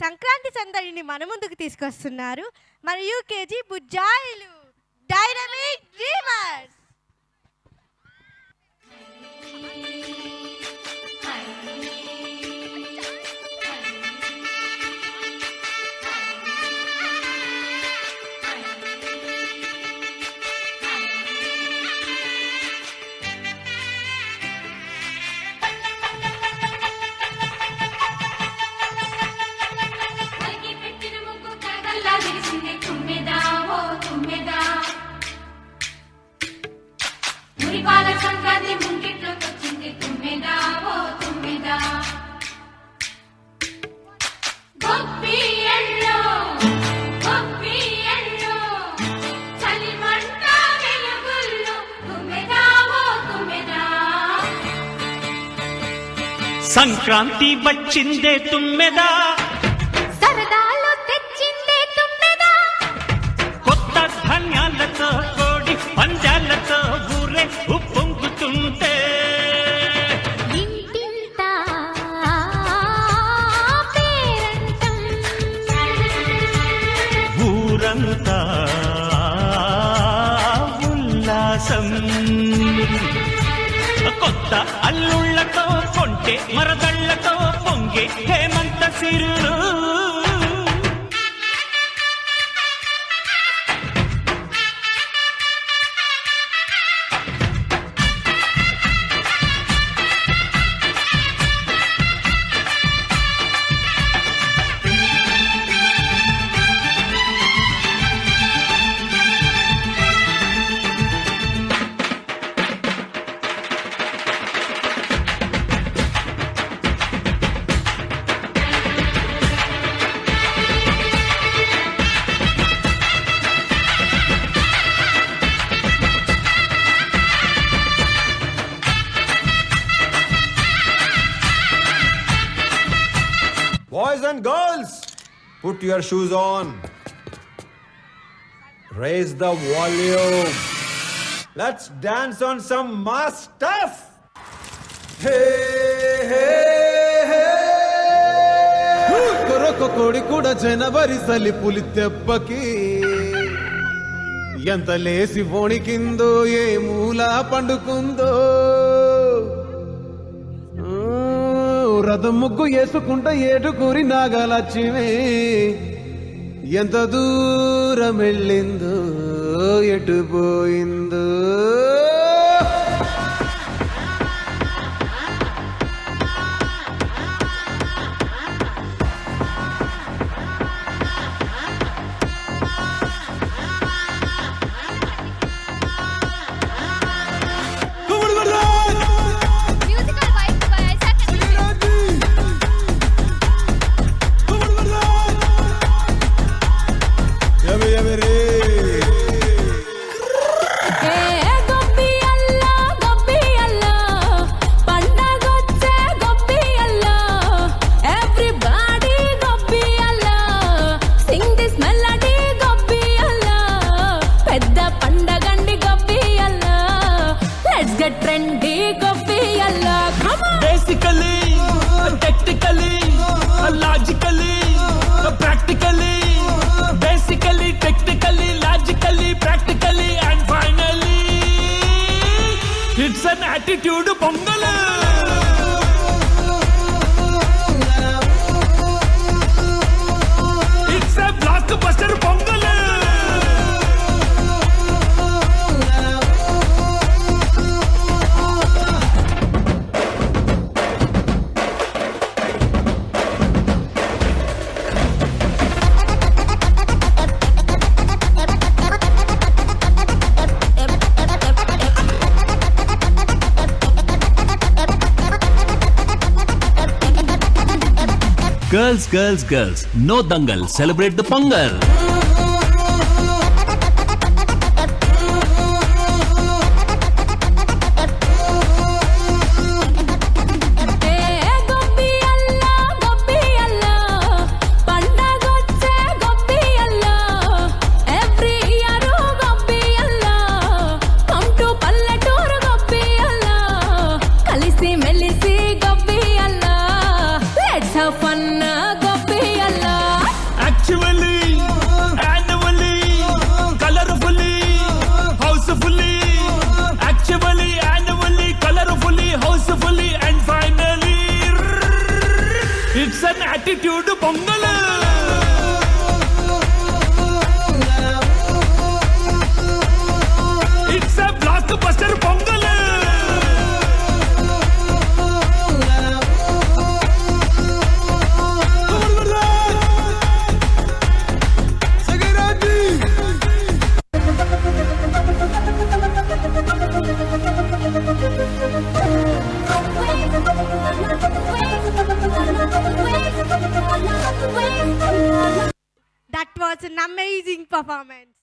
సంక్రాంతి సందడిని మన ముందుకు తీసుకొస్తున్నారు మన యూకేజీ బుజ్జాయిలు డైనమిక్ డ్రీమర్స్. సంక్రాంతి వచ్చిందే తుమ్మెదా, సరదాలు తెచ్చిందే తుమ్మెదా, కొత్త ధాన్యాలతో కోడి పంజాలతో ఊరే ఉప్పొంగుతుంటే ఇంటింటా పేరంటం, ఊరంతా ఉల్లాసం. కొత్త అల్లుళ్లతో కొంటే మరదళ్లతో పొంగే హేమంత సిరులు. Boys and girls, put your shoes on. Raise the volume. Let's dance on some mass stuff. Hey, hey, hey. కొరొక కోడి కూడా జనవరి సలి పులి దెబ్బకి ఎంత లేసి వణికిందో, ఏ మూల పండుకుందో. రథం ముగ్గు వేసుకుంటా ఏటుకూరి నాగలక్ష్మి ఎంత దూరం వెళ్ళిందో, ఎటు పోయిందో. Musical vibes by Isaac and trendy గొబ్బియల్లా. Basically, technically, logically, practically. Basically, technically, logically, practically and finally it's an attitude Pongal. It's a blockbuster Pongal. Girls, girls, girls, no dangal, celebrate the Pongal. మెలిసి గొబ్బియల్లా, let's have fun గొబ్బియల్లా. Western attitude Pongal it's a blockbuster Pongal Wait. That was an amazing performance.